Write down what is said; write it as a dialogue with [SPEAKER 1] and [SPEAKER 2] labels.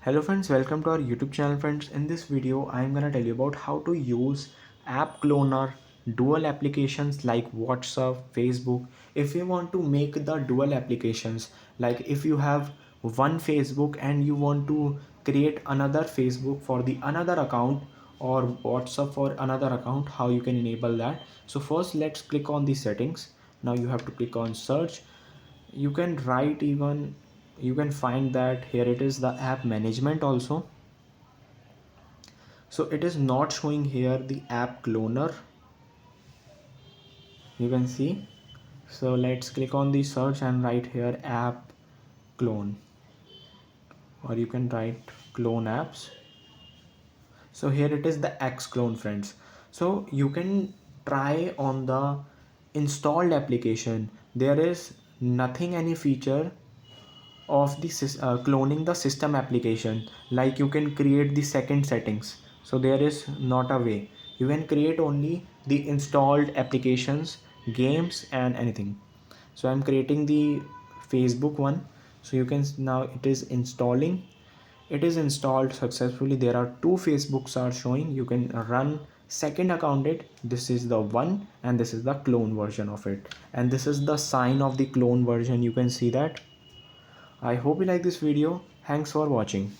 [SPEAKER 1] Hello friends, welcome to our YouTube channel friends. In this video, I am gonna tell you about how to use app cloner dual applications like WhatsApp, Facebook. If you want to make the dual applications, like if you have one Facebook and you want to create another Facebook for the another account or WhatsApp for another account, how you can enable that. So first let's click on the settings. Now you have to click on search. You can write even, you can find that here it is, the app management also. So it is not showing here the app cloner, you can see. So let's click on the search and write here app clone, or you can write clone apps. So here it is, the X clone friends. So you can try on the installed application. There is nothing, any feature of the cloning the system application, like you can create the second settings. So there is not a way. You can create only the installed applications, games and anything. So I'm creating the Facebook one. So you can now, it is installing. It is installed successfully. There are two Facebooks are showing. You can run second account it. This is the one and this is the clone version of it, and this is the sign of the clone version. You can see that. I hope you like this video. Thanks for watching.